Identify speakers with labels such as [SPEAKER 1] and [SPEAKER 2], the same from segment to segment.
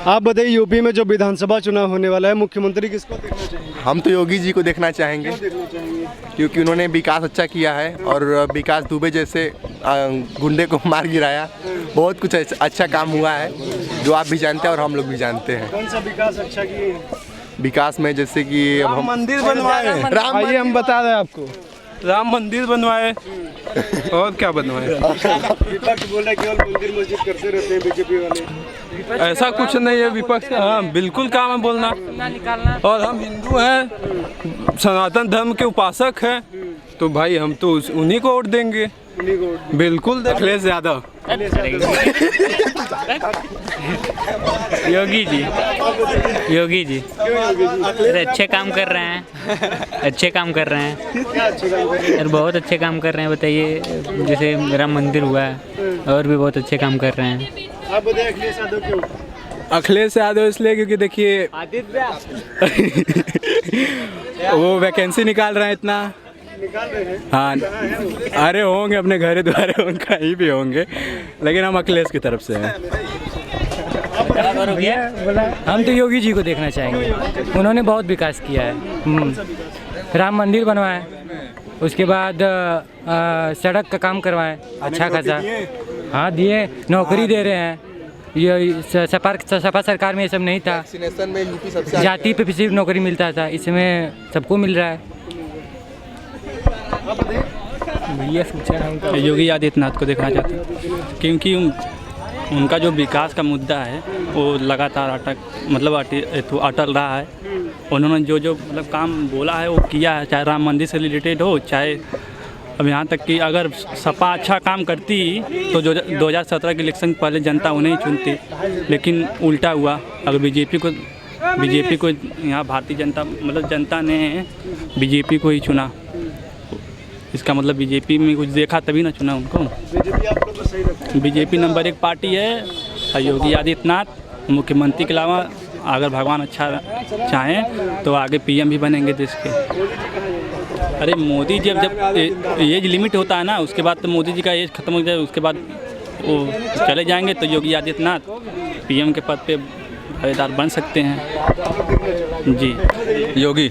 [SPEAKER 1] आप बताइए, यूपी में जो विधानसभा चुनाव होने वाला है, मुख्यमंत्री किसको देखना चाहेंगे?
[SPEAKER 2] हम तो योगी जी को देखना चाहेंगे, क्योंकि उन्होंने विकास अच्छा किया है और विकास दुबे जैसे गुंडे को मार गिराया। बहुत कुछ अच्छा काम हुआ है जो आप भी जानते हैं और हम लोग भी जानते हैं।
[SPEAKER 1] कौन सा विकास अच्छा किए?
[SPEAKER 2] विकास में जैसे कि
[SPEAKER 3] राम मंदिर बनवाए,
[SPEAKER 1] आइए हम बता रहे हैं आपको।
[SPEAKER 3] राम मंदिर बनवाए और क्या बनवाए।
[SPEAKER 1] विपक्ष बोल रहा है केवल मंदिर मस्जिद करते रहते हैं बीजेपी वाले।
[SPEAKER 3] ऐसा कुछ नहीं है विपक्ष का। हाँ, बिल्कुल काम है बोलना। और हम हिंदू हैं, सनातन धर्म के उपासक हैं, तो भाई हम तो उन्हीं को वोट देंगे। बिल्कुल। अखिलेश यादव,
[SPEAKER 4] योगी जी, योगी जी अरे अच्छे काम कर रहे हैं, अच्छे काम कर रहे हैं, यार बहुत अच्छे काम कर रहे हैं। बताइए, जैसे राम मंदिर हुआ है और भी बहुत अच्छे काम कर रहे हैं।
[SPEAKER 1] आप बताइए अखिलेश यादव क्यों?
[SPEAKER 3] अखिलेश यादव इसलिए क्योंकि देखिए वो वैकेंसी निकाल रहे हैं इतना।
[SPEAKER 1] निकाल रहे हैं?
[SPEAKER 3] हाँ, अरे होंगे अपने घर द्वारे, कहीं भी होंगे, लेकिन हम अखिलेश की तरफ से हैं।
[SPEAKER 5] हम तो योगी जी को देखना चाहेंगे, उन्होंने बहुत विकास किया है। राम मंदिर बनवाए, उसके बाद सड़क का काम करवाए अच्छा खासा। हाँ दिए, नौकरी दे रहे हैं। ये सपा सरकार में ये सब नहीं था, जाति पे सिर्फ नौकरी मिलता था, इसमें सबको मिल रहा है।
[SPEAKER 6] योगी आदित्यनाथ को देखना चाहते हैं, क्योंकि उनका जो विकास का मुद्दा है वो लगातार अटल रहा है। उन्होंने जो जो मतलब काम बोला है वो किया है, चाहे राम मंदिर से रिलेटेड हो, चाहे अब यहाँ तक कि अगर सपा अच्छा काम करती तो जो 2017 के इलेक्शन पहले जनता उन्हें ही चुनती, लेकिन उल्टा हुआ। अगर बीजेपी को यहाँ भारतीय जनता मतलब जनता ने बीजेपी को ही चुना, इसका मतलब बीजेपी में कुछ देखा तभी ना चुना उनको।
[SPEAKER 1] बीजेपी आप लोग को सही लगता है?
[SPEAKER 6] बीजेपी नंबर 1 पार्टी है। योगी आदित्यनाथ मुख्यमंत्री के अलावा अगर भगवान अच्छा चाहें तो आगे पीएम भी बनेंगे देश के। अरे मोदी जी जब एज लिमिट होता है ना, उसके बाद तो मोदी जी का एज खत्म हो जाए, उसके बाद वो चले जाएंगे, तो योगी आदित्यनाथ पीएम के पद पे दावेदार बन सकते हैं। जी
[SPEAKER 7] योगी,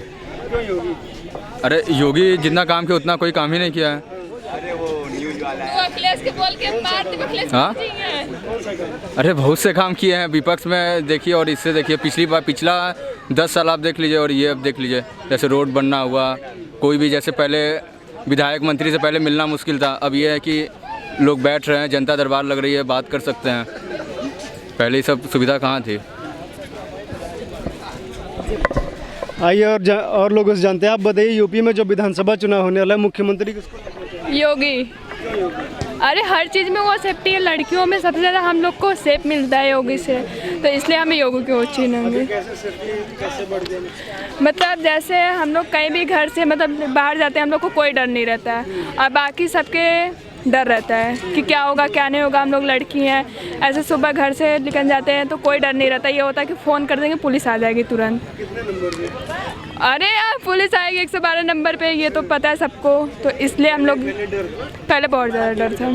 [SPEAKER 7] अरे योगी जितना काम किया उतना कोई काम ही नहीं किया है। हाँ, अरे बहुत से काम किए हैं विपक्ष में देखिए, और इससे देखिए पिछला 10 साल आप देख लीजिए और ये अब देख लीजिए। जैसे रोड बनना हुआ, कोई भी जैसे पहले विधायक मंत्री से पहले मिलना मुश्किल था, अब ये है कि लोग बैठ रहे हैं, जनता दरबार लग रही है, बात कर सकते हैं। पहले ये सब सुविधा कहाँ थी।
[SPEAKER 1] आइए और लोगों से जानते हैं। आप बताइए, यूपी में जो विधानसभा चुनाव होने वाला है, मुख्यमंत्री किसको देखना चाहेंगे?
[SPEAKER 8] योगी। अरे हर चीज़ में वो सेफ्टी है, लड़कियों में सबसे ज़्यादा हम लोग को सेफ मिलता है योगी से, तो इसलिए हमें योगी को चुनेंगे। मतलब जैसे हम लोग कहीं भी घर से मतलब बाहर जाते हैं, हम लोग को कोई डर नहीं रहता है, और बाकी सबके डर रहता है कि क्या होगा क्या नहीं होगा। हम लोग लड़की हैं, ऐसे सुबह घर से निकल जाते हैं तो कोई डर नहीं रहता। ये होता है कि फ़ोन कर देंगे, पुलिस आ जाएगी तुरंत। अरे यार पुलिस आएगी 112 नंबर पे, ये तो पता है सबको, तो इसलिए हम लोग पहले बहुत ज़्यादा डर था।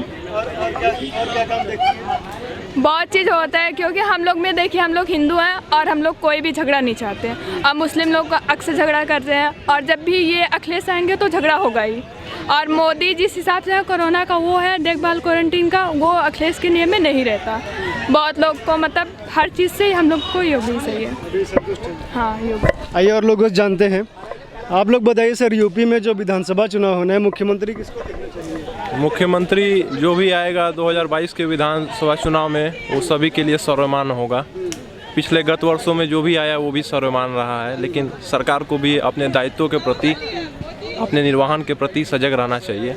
[SPEAKER 8] बहुत चीज़ होता है, क्योंकि हम लोग में देखिए हम लोग हिंदू हैं और हम लोग कोई भी झगड़ा नहीं चाहते हैं। अब मुस्लिम लोग अक्सर झगड़ा करते हैं, और जब भी ये अखिलेश आएंगे तो झगड़ा होगा ही। और मोदी जिस हिसाब से कोरोना का वो है देखभाल क्वारंटीन का, वो अखिलेश के नियम में नहीं रहता। बहुत लोग को मतलब हर चीज़ से हम लोग को योगी सही है। हाँ योगी।
[SPEAKER 1] आइए और लोग जानते हैं। आप लोग बताइए सर, यूपी में जो विधानसभा चुनाव होना है, मुख्यमंत्री किसको देखना चाहिए?
[SPEAKER 9] मुख्यमंत्री जो भी आएगा 2022 के विधानसभा चुनाव में, वो सभी के लिए सर्वमान्य होगा। पिछले गत वर्षों में जो भी आया वो भी सर्वमान्य रहा है, लेकिन सरकार को भी अपने दायित्वों के प्रति, अपने निर्वहन के प्रति सजग रहना चाहिए।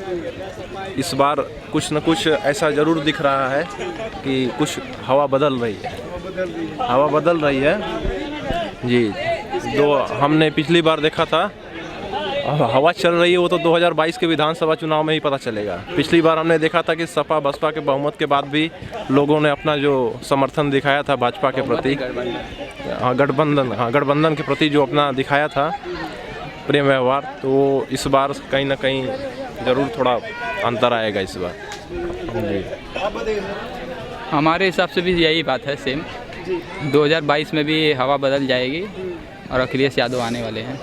[SPEAKER 9] इस बार कुछ न कुछ ऐसा ज़रूर दिख रहा है कि कुछ हवा बदल रही है जी। जो हमने पिछली बार देखा था हवा चल रही है, वो तो 2022 के विधानसभा चुनाव में ही पता चलेगा। पिछली बार हमने देखा था कि सपा बसपा के बहुमत के बाद भी लोगों ने अपना जो समर्थन दिखाया था भाजपा के प्रति, गठबंधन के प्रति जो अपना दिखाया था प्रेम व्यवहार, तो इस बार कहीं ना कहीं ज़रूर थोड़ा अंतर आएगा इस बार जी।
[SPEAKER 6] हमारे हिसाब से भी यही बात है सेम,
[SPEAKER 7] 2022 में भी हवा बदल जाएगी और अखिलेश यादव आने वाले हैं।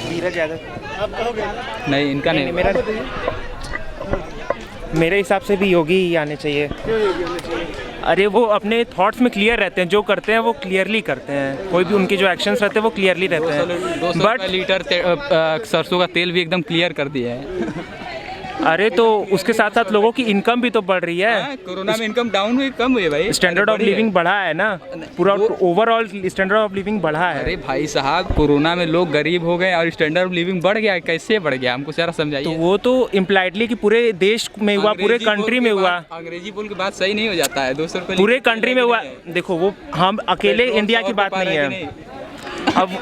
[SPEAKER 1] धीरज यादव आप कहोगे?
[SPEAKER 7] नहीं, इनका नहीं।
[SPEAKER 10] मेरे हिसाब से भी योगी ही आने चाहिए।
[SPEAKER 1] क्यों योगी आने चाहिए?
[SPEAKER 10] अरे वो अपने थॉट्स में क्लियर रहते हैं, जो करते हैं वो क्लियरली करते हैं, कोई भी उनके जो एक्शंस रहते हैं वो क्लियरली रहते हैं।
[SPEAKER 7] 200 लीटर सरसों का तेल भी एकदम क्लियर कर दिया है।
[SPEAKER 10] अरे तो उसके साथ साथ लोगों की इनकम भी तो बढ़ रही है।
[SPEAKER 7] कोरोना में इनकम डाउन हुई, कम हुई भाई।
[SPEAKER 10] स्टैंडर्ड ऑफ लिविंग बढ़ा है ना, पूरा ओवरऑल स्टैंडर्ड ऑफ लिविंग बढ़ा है।
[SPEAKER 7] अरे भाई साहब, कोरोना में लोग गरीब हो गए और स्टैंडर्ड ऑफ लिविंग बढ़ गया। कैसे बढ़ गया, हमको जरा समझाइए।
[SPEAKER 10] तो वो तो इम्प्लाइडली कि पूरे देश में हुआ, पूरे कंट्री में हुआ।
[SPEAKER 7] अंग्रेजी बोल के बात सही नहीं हो जाता है। 200 रुपये
[SPEAKER 10] पूरे कंट्री में हुआ। देखो वो हम अकेले इंडिया की बात नहीं है। अब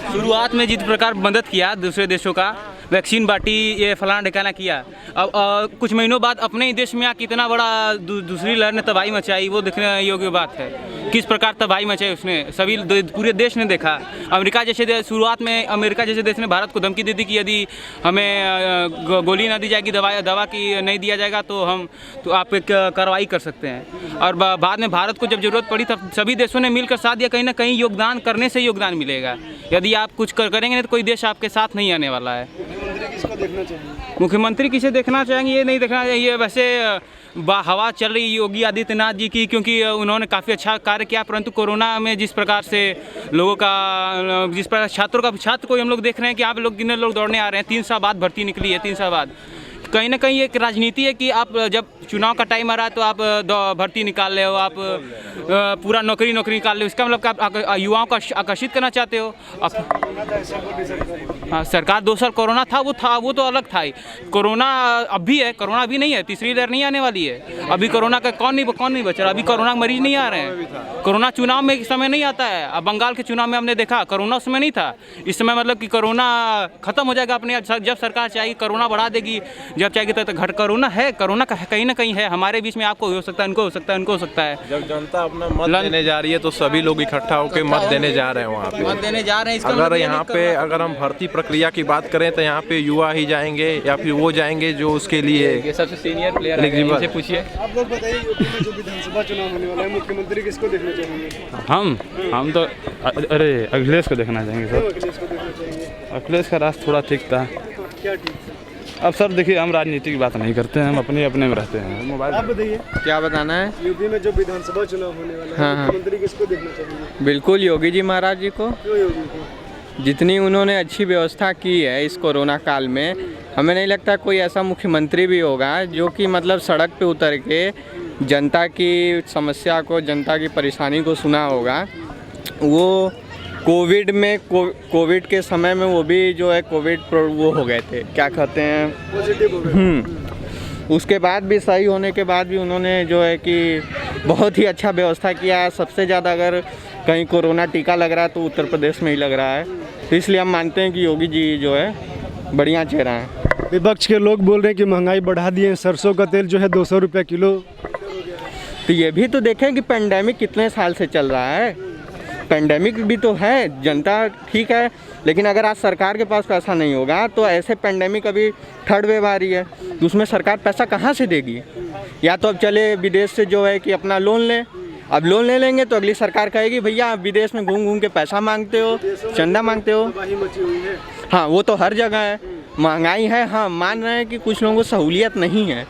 [SPEAKER 6] शुरुआत में जिस प्रकार मदद किया दूसरे देशों का, वैक्सीन बांटी, ये फलाना ढिकाना किया, अब कुछ महीनों बाद अपने ही देश में कितना बड़ा दूसरी लहर ने तबाही मचाई, वो देखने योग्य बात है। किस प्रकार तबाही मचाई उसने, सभी पूरे देश ने देखा। अमेरिका जैसे शुरुआत में अमेरिका जैसे देश ने भारत को धमकी दे दी कि यदि हमें गोली ना दी जाएगी, दवा की नहीं दिया जाएगा तो आप एक कार्रवाई कर सकते हैं। और बाद में भारत को जब जरूरत पड़ी तब सभी देशों ने मिलकर साथ दिया। कहीं ना कहीं योगदान करने से योगदान मिलेगा। यदि आप कुछ करेंगे नहीं तो कोई देश आपके साथ नहीं आने वाला है।
[SPEAKER 1] किसको देखना चाहिए?
[SPEAKER 6] मुख्यमंत्री किसे देखना चाहेंगे ये नहीं देखना चाहिए। वैसे हवा चल रही योगी आदित्यनाथ जी की, क्योंकि उन्होंने काफ़ी अच्छा कार्य किया, परंतु कोरोना में जिस प्रकार से लोगों का, जिस प्रकार छात्र को हम लोग देख रहे हैं कि आप लोग कितने लोग दौड़ने आ रहे हैं। 3 साल बाद भर्ती निकली है, 3 साल बाद। कहीं ना कहीं एक राजनीति है कि आप जब चुनाव का टाइम आ रहा है तो आप भर्ती निकाल रहे हो, आप पूरा नौकरी निकाल रहे हो। इसका मतलब कि आप युवाओं को आकर्षित करना चाहते हो। हाँ, सरकार 2 साल कोरोना था, वो तो अलग था ही। कोरोना अब भी है, कोरोना अभी नहीं है, तीसरी लहर नहीं आने वाली है। अभी कोरोना का कौन नहीं बच रहा, अभी कोरोना के मरीज नहीं आ रहे हैं। कोरोना चुनाव में इस समय नहीं आता है। अब बंगाल के चुनाव में हमने देखा कोरोना उस समय नहीं था। इस समय मतलब कि कोरोना खत्म हो जाएगा अपने, जब सरकार चाहेगी कोरोना बढ़ा देगी, जब चाहेगी तो घट। कोरोना है, कोरोना कहीं ना कहीं है हमारे बीच में। आपको हो सकता है, उनको हो सकता है, उनको हो सकता है।
[SPEAKER 9] जब जनता अपना मत देने जा रही है तो सभी लोग इकट्ठा होकर मत देने जा रहे हैं वहाँ पे।
[SPEAKER 7] मत देने जा रहे हैं।
[SPEAKER 9] अगर यहाँ पे अगर हम भर्ती प्रक्रिया की बात करें तो यहाँ पे युवा ही जाएंगे या फिर वो जाएंगे जो उसके लिए
[SPEAKER 7] सबसे सीनियर प्लेयर है, इनसे पूछिए।
[SPEAKER 1] आप लोग बताइए, यूपी में जो विधानसभा चुनाव होने वाला है, मुख्यमंत्री किसको देखना चाहेंगे?
[SPEAKER 11] हम तो अरे अखिलेश को देखना चाहेंगे सर।
[SPEAKER 1] अखिलेश को देखना चाहिए।
[SPEAKER 11] अखिलेश का रास्ता थोड़ा ठीक था।
[SPEAKER 1] क्या ठीक है?
[SPEAKER 11] अब सर देखिए, हम राजनीति की बात नहीं करते हैं, हम अपने में रहते हैं। मोबाइल
[SPEAKER 1] आप बताइए,
[SPEAKER 2] क्या बताना है?
[SPEAKER 1] यूपी में जो विधानसभा चुनाव होने वाला है, मुख्यमंत्री किसको देखना चाहिए?
[SPEAKER 2] बिल्कुल योगी जी महाराज जी को।
[SPEAKER 1] क्यों योगी को?
[SPEAKER 2] जितनी उन्होंने अच्छी व्यवस्था की है इस कोरोना काल में, हमें नहीं लगता कोई ऐसा मुख्यमंत्री भी होगा जो कि मतलब सड़क पे उतर के जनता की समस्या को, जनता की परेशानी को सुना होगा। वो कोविड के समय में वो भी जो है वो हो गए थे, क्या कहते हैं,
[SPEAKER 1] पॉजिटिव हो गए।
[SPEAKER 2] उसके बाद भी सही होने के बाद भी उन्होंने जो है कि बहुत ही अच्छा व्यवस्था किया है। सबसे ज़्यादा अगर कहीं कोरोना टीका लग रहा है तो उत्तर प्रदेश में ही लग रहा है। तो इसलिए हम मानते हैं कि योगी जी जो है बढ़िया चेहरा है।
[SPEAKER 1] विपक्ष के लोग बोल रहे हैं कि महंगाई बढ़ा दिए हैं, सरसों का तेल जो है 200 रुपये किलो।
[SPEAKER 2] तो ये भी तो देखें कि पेंडेमिक कितने साल से चल रहा है। पेंडेमिक भी तो है, जनता ठीक है, लेकिन अगर आज सरकार के पास पैसा नहीं होगा तो ऐसे पेंडेमिक अभी 3rd वेव आ रही है, तो उसमें सरकार पैसा कहाँ से देगी? या तो अब चले विदेश से जो है कि अपना लोन लें। अब लोन ले लेंगे तो अगली सरकार कहेगी भैया आप विदेश में घूम के पैसा मांगते हो, चंदा मांगते हो। हाँ, वो तो हर जगह है, महंगाई है। हाँ, मान रहे हैं कि कुछ लोगों को सहूलियत नहीं है,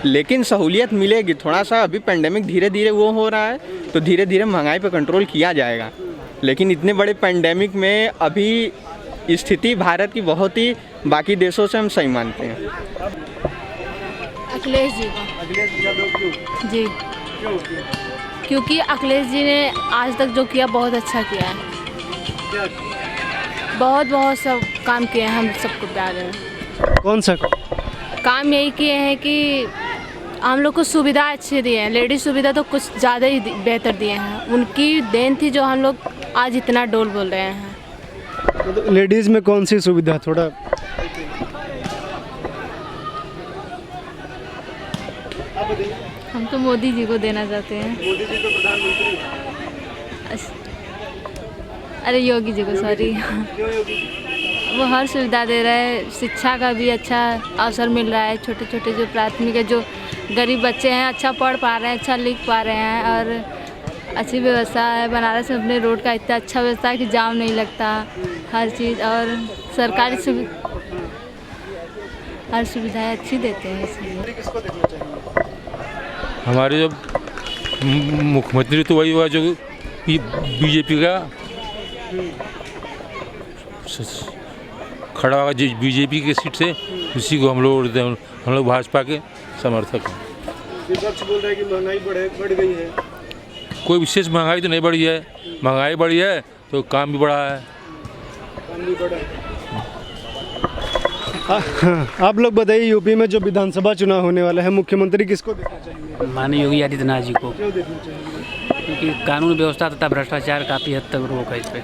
[SPEAKER 2] लेकिन सहूलियत मिलेगी थोड़ा सा। अभी पेंडेमिक धीरे धीरे वो हो रहा है तो धीरे धीरे महंगाई पे कंट्रोल किया जाएगा। लेकिन इतने बड़े पेंडेमिक में अभी स्थिति भारत की बहुत ही बाकी देशों से हम सही मानते हैं।
[SPEAKER 12] अखिलेश जी को।
[SPEAKER 1] अखिलेश यादव क्यों?
[SPEAKER 12] जी, क्योंकि अखिलेश जी ने आज तक जो किया बहुत अच्छा किया है।
[SPEAKER 1] क्या?
[SPEAKER 12] बहुत सब काम किए हैं, हम सबको प्यार है।
[SPEAKER 1] कौन सा
[SPEAKER 12] काम यही किए हैं कि हम लोग को सुविधा अच्छी दी है। लेडीज सुविधा तो कुछ ज़्यादा ही बेहतर दिए हैं। उनकी देन थी जो हम लोग आज इतना डोल बोल रहे हैं।
[SPEAKER 1] तो लेडीज़ में कौन सी सुविधा? थोड़ा
[SPEAKER 12] हम तो मोदी जी को देना चाहते हैं।
[SPEAKER 1] मोदी जी को प्रधानमंत्री?
[SPEAKER 12] अरे योगी जी को, सॉरी।
[SPEAKER 1] क्यों योगी जी?
[SPEAKER 12] वो हर सुविधा दे रहा है, शिक्षा का भी अच्छा अवसर मिल रहा है। छोटे छोटे जो प्राथमिक है, जो गरीब बच्चे हैं, अच्छा पढ़ पा रहे हैं, अच्छा लिख पा रहे हैं और अच्छी व्यवस्था है। बनारस में अपने रोड का इतना अच्छा व्यवस्था है कि जाम नहीं लगता, हर चीज़ और सरकारी हर सुविधाएं अच्छी देते हैं। इसलिए
[SPEAKER 13] हमारे जो मुख्यमंत्री तो वही हुआ जो बीजेपी का खड़ा होगा बीजेपी की सीट से, उसी को हम लोग भाजपा के समर्थक हैं।
[SPEAKER 1] विपक्ष बोल रहा है कि महंगाई बढ़ गई है।
[SPEAKER 13] कोई विशेष महंगाई तो नहीं बढ़ी है, महंगाई बढ़ी है तो काम भी बढ़ा है।
[SPEAKER 1] काम भी बढ़ा है। आप लोग बताइए, यूपी में जो विधानसभा चुनाव होने वाला है, मुख्यमंत्री किसको देखना चाहेंगे?
[SPEAKER 14] माननीय योगी आदित्यनाथ जी को,
[SPEAKER 1] क्यों देखना चाहेंगे?
[SPEAKER 14] क्योंकि कानून व्यवस्था तथा भ्रष्टाचार काफ़ी हद तक रोक है इस पर।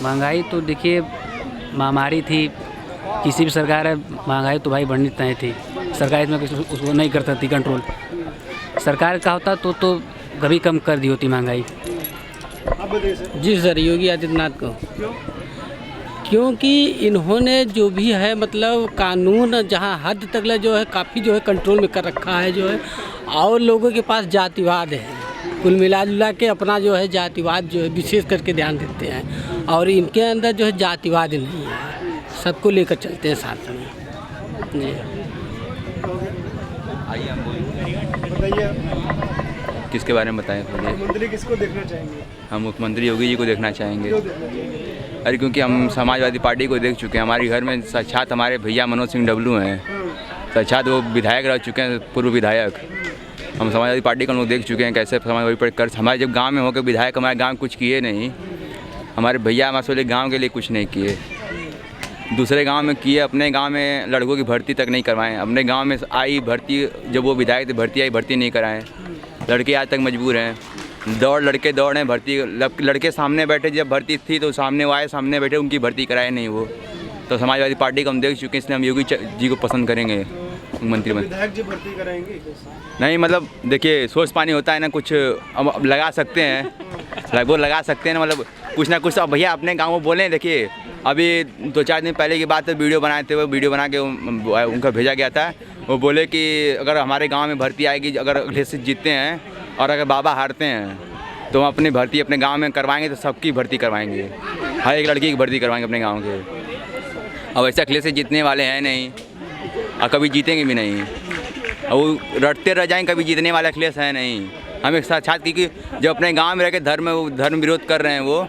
[SPEAKER 14] महंगाई तो देखिए, महामारी थी, किसी भी सरकार है, महंगाई तो भाई बढ़नी तय थी। सरकार इसमें उसको नहीं कर सकती कंट्रोल। सरकार का होता तो कभी कम कर दी होती महंगाई। जी सर, योगी आदित्यनाथ को। क्योंकि इन्होंने जो भी है मतलब कानून जहाँ हद तक जो है काफ़ी जो है कंट्रोल में कर रखा है जो है, और लोगों के पास जातिवाद है। कुल मिला जुला के अपना जो है जातिवाद जो है विशेष करके ध्यान देते हैं, और इनके अंदर जो है जातिवाद नहीं है, सबको लेकर चलते हैं साथ में। जी
[SPEAKER 7] आइए हम किसके बारे में बताएं?
[SPEAKER 1] मुख्यमंत्री किसको देखना चाहेंगे?
[SPEAKER 7] हम मुख्यमंत्री योगी जी को देखना चाहेंगे। अरे क्योंकि हम समाजवादी पार्टी को देख चुके हैं। हमारे घर में साक्षात हमारे भैया मनोज सिंह डब्लू हैं, साक्षात वो विधायक रह चुके हैं, पूर्व विधायक। हम समाजवादी पार्टी को लोग देख चुके हैं कैसे समाजवादी पार्टी कर। हमारे जब गांव में होकर विधायक हमारे गांव में कुछ किए नहीं, हमारे भैया हमारे गांव के लिए कुछ नहीं किए, दूसरे गांव में किए। अपने गांव में लड़कों की भर्ती तक नहीं करवाएं। अपने गांव में आई भर्ती, जब वो विधायक थे भर्ती आई, भर्ती नहीं कराएं। लड़के आज तक मजबूर हैं, लड़के दौड़े भर्ती, लड़के सामने बैठे, जब भर्ती थी तो सामने वो आए, सामने बैठे, उनकी भर्ती कराए नहीं वो। तो समाजवादी पार्टी को हम देख चुके हैं, इसलिए हम योगी जी को पसंद करेंगे मुख्यमंत्री में।
[SPEAKER 1] विधायक जी भर्ती कराएंगे? नहीं,
[SPEAKER 7] मतलब देखिए सोच पानी होता है ना, कुछ अब लगा सकते हैं, वो लगा सकते हैं ना, मतलब कुछ ना कुछ। अब भैया अपने गाँव में बोलें, देखिए अभी 2-4 दिन पहले की बात है, वीडियो बनाए थे, वो वीडियो बना के उनका भेजा गया था। वो बोले कि अगर हमारे गांव में भर्ती आएगी, अगर अगले से जीतते हैं और अगर बाबा हारते हैं तो हम अपनी भर्ती अपने गांव में करवाएंगे, तो सबकी भर्ती करवाएंगे, हर एक लड़की की भर्ती करवाएंगे अपने गांव के। अब ऐसे अगले से जीतने वाले हैं नहीं और कभी जीतेंगे भी नहीं, और वो रटते रह जाएंगे, कभी जीतने वाले अखिलेश है नहीं। हमें साक्षात क्योंकि जो अपने गाँव में रह के धर्म विरोध कर रहे हैं, वो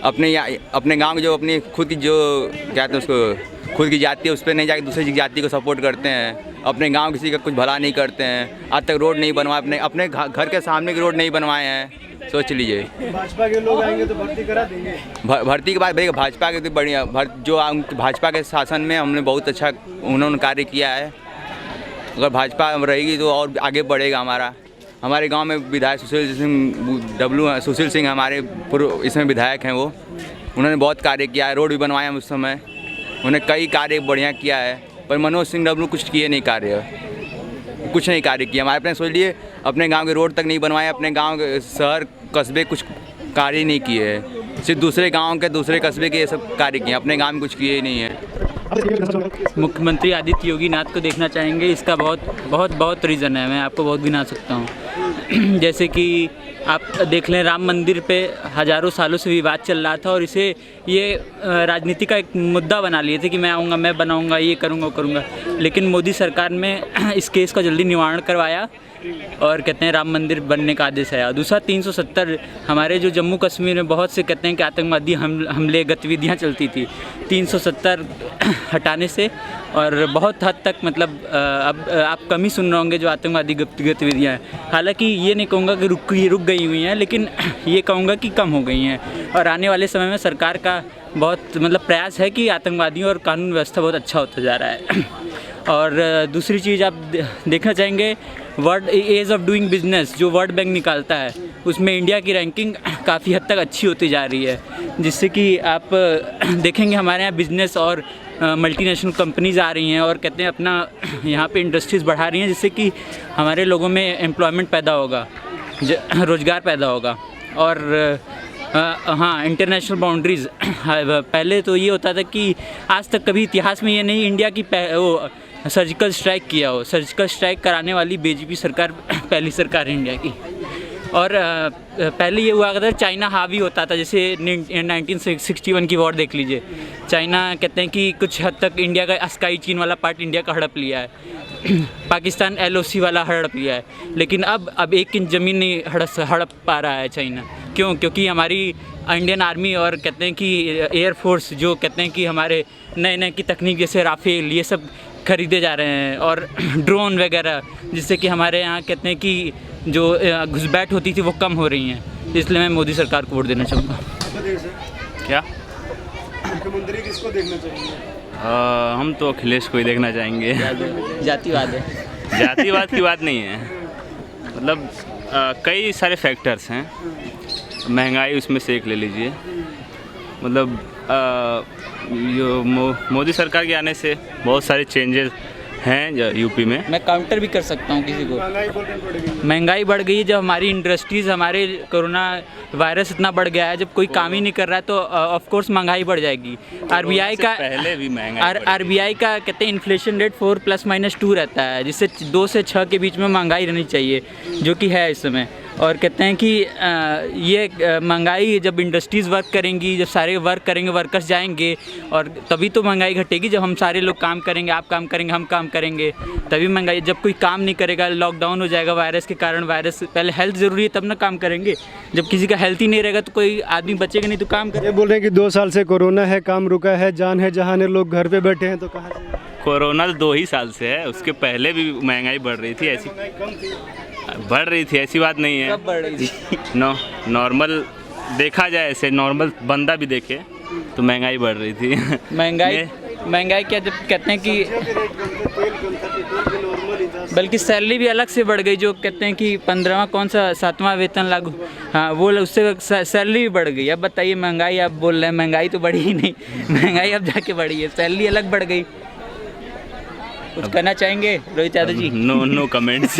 [SPEAKER 7] अपने गांव की जो अपनी खुद की जो कहते हैं उसको खुद की जाति है, उस पर नहीं जाके दूसरी जाति को सपोर्ट करते हैं। अपने गांव किसी का कुछ भला नहीं करते हैं। आज तक रोड नहीं बनवाए, अपने घर के सामने की रोड नहीं बनवाए हैं। सोच लीजिए,
[SPEAKER 1] भाजपा के लोग आएंगे तो भर्ती करा देंगे।
[SPEAKER 7] भर्ती के बाद भैया भाजपा के तो बढ़िया, जो भाजपा के शासन में हमने बहुत अच्छा उन्होंने कार्य किया है। अगर भाजपा रहेगी तो और आगे बढ़ेगा हमारे गांव में विधायक सुशील सिंह डब्लू हैं, सुशील सिंह हमारे पूर्व इसमें विधायक हैं। वो उन्होंने बहुत कार्य किया है, रोड भी बनवाए हैं उस समय, उन्होंने कई कार्य बढ़िया किया है। पर मनोज सिंह डब्लू कुछ किए नहीं, कुछ नहीं कार्य किया। हमारे अपने सोच लिए, अपने गांव के रोड तक नहीं बनवाए, अपने गांव के शहर कस्बे कुछ कार्य नहीं किए हैं, सिर्फ दूसरे गाँव के दूसरे कस्बे के ये सब कार्य किए, अपने गाँव में कुछ किए ही नहीं है।
[SPEAKER 14] मुख्यमंत्री आदित्य योगी नाथ को देखना चाहेंगे। इसका बहुत रीज़न है, मैं आपको बहुत गिना सकता हूँ। जैसे कि आप देख लें, राम मंदिर पे हज़ारों सालों से विवाद चल रहा था और इसे ये राजनीति का एक मुद्दा बना लिए थे कि मैं आऊँगा, मैं बनाऊँगा, ये करूँगा, वो करूँगा। लेकिन मोदी सरकार में इस केस का जल्दी निवारण करवाया और कहते हैं राम मंदिर बनने का आदेश आया। दूसरा 370 हमारे जो जम्मू कश्मीर में बहुत से कहते हैं कि आतंकवादी हमले गतिविधियाँ चलती थी, 370 हटाने से और बहुत हद तक मतलब अब आप कम ही सुन रहे होंगे जो आतंकवादी गतिविधियाँ हैं। हालांकि ये नहीं कहूँगा कि रुक गई हुई हैं, लेकिन ये कहूँगा कि कम हो गई हैं और आने वाले समय में सरकार का बहुत मतलब प्रयास है कि आतंकवादियों और कानून व्यवस्था बहुत अच्छा होता जा रहा है। और दूसरी चीज़ आप देखना चाहेंगे, world ease of doing business जो वर्ल्ड बैंक निकालता है, उसमें इंडिया की रैंकिंग काफ़ी हद तक अच्छी होती जा रही है, जिससे कि आप देखेंगे हमारे यहाँ बिजनेस और मल्टीनेशनल कंपनीज़ आ रही हैं और कहते हैं अपना यहाँ पे इंडस्ट्रीज़ बढ़ा रही हैं, जिससे कि हमारे लोगों में एम्प्लॉयमेंट पैदा होगा, रोज़गार पैदा होगा। और हाँ, इंटरनेशनल बाउंड्रीज़, पहले तो ये होता था कि आज तक कभी इतिहास में ये नहीं इंडिया की वो सर्जिकल स्ट्राइक किया हो। सर्जिकल स्ट्राइक कराने वाली बीजेपी सरकार पहली सरकार है इंडिया की। और पहले ये हुआ करता चाइना हावी होता था, जैसे 1961 की वॉर देख लीजिए। चाइना कहते हैं कि कुछ हद तक इंडिया का स्काई चीन वाला पार्ट इंडिया का हड़प लिया है। पाकिस्तान LOC वाला हड़प लिया है, लेकिन अब 1 इंच ज़मीन नहीं हड़प पा रहा है चाइना। क्यों? क्योंकि हमारी इंडियन आर्मी और कहते हैं कि एयरफोर्स जो कहते हैं कि हमारे नए की तकनीक जैसे राफेल ये सब खरीदे जा रहे हैं, और ड्रोन वगैरह, जिससे कि हमारे यहाँ कहते हैं कि जो घुसपैठ होती थी वो कम हो रही हैं। इसलिए मैं मोदी सरकार को वोट देना चाहूँगा।
[SPEAKER 11] क्या
[SPEAKER 1] मुख्यमंत्री किसको देखना चाहिए?
[SPEAKER 11] हम तो अखिलेश को ही देखना चाहेंगे।
[SPEAKER 14] जातिवाद है।
[SPEAKER 11] जातिवाद की बात नहीं है, मतलब कई सारे फैक्टर्स हैं। महंगाई उसमें से एक ले लीजिए, मतलब मोदी सरकार के आने से बहुत सारे चेंजेस हैं यूपी में।
[SPEAKER 14] मैं काउंटर भी कर सकता हूँ किसी को। महंगाई बढ़ गई है। जब हमारी इंडस्ट्रीज़, हमारे कोरोना वायरस इतना बढ़ गया है, जब कोई काम ही नहीं कर रहा है तो ऑफ कोर्स महंगाई बढ़ जाएगी। RBI का
[SPEAKER 11] पहले भी महंगाई
[SPEAKER 14] RBI का कहते हैं इन्फ्लेशन रेट 4+-2 रहता है, जिससे 2 से 6 के बीच में महंगाई रहनी चाहिए, जो कि है इस समय। और कहते हैं कि ये महंगाई जब इंडस्ट्रीज़ वर्क करेंगी, जब सारे वर्क करेंगे, वर्कर्स जाएंगे, और तभी तो महंगाई घटेगी। जब हम सारे लोग काम करेंगे, आप काम करेंगे, हम काम करेंगे, तभी महंगाई। जब कोई काम नहीं करेगा, लॉकडाउन हो जाएगा वायरस के कारण, वायरस पहले हेल्थ ज़रूरी है तब ना काम करेंगे। जब किसी का हेल्थ ही नहीं रहेगा तो कोई आदमी बचेगा नहीं तो काम करेगा।
[SPEAKER 1] ये बोल रहे हैं कि 2 साल से कोरोना है, काम रुका है, जान है जहान है, लोग घर पे बैठे हैं, तो कहाँ से?
[SPEAKER 11] कोरोना 2 ही साल से है, उसके पहले भी महंगाई बढ़ रही थी। ऐसी बढ़ रही थी, ऐसी बात नहीं है।
[SPEAKER 14] कब बढ़ रही थी?
[SPEAKER 11] नॉर्मल देखा जाए, ऐसे नॉर्मल बंदा भी देखे तो महंगाई बढ़ रही थी।
[SPEAKER 14] महंगाई क्या, जब कहते हैं कि बल्कि सैलरी भी अलग से बढ़ गई, जो कहते हैं कि 15वां कौन सा 7वां वेतन लागू, हाँ वो उससे सैलरी भी बढ़ गई। अब बताइए, महंगाई आप बोल रहे हैं, महंगाई तो बढ़ी ही नहीं। महंगाई अब जाके बढ़ी है, सैलरी अलग बढ़ गई। कुछ कहना चाहेंगे रोहित यादव जी?
[SPEAKER 11] No comments.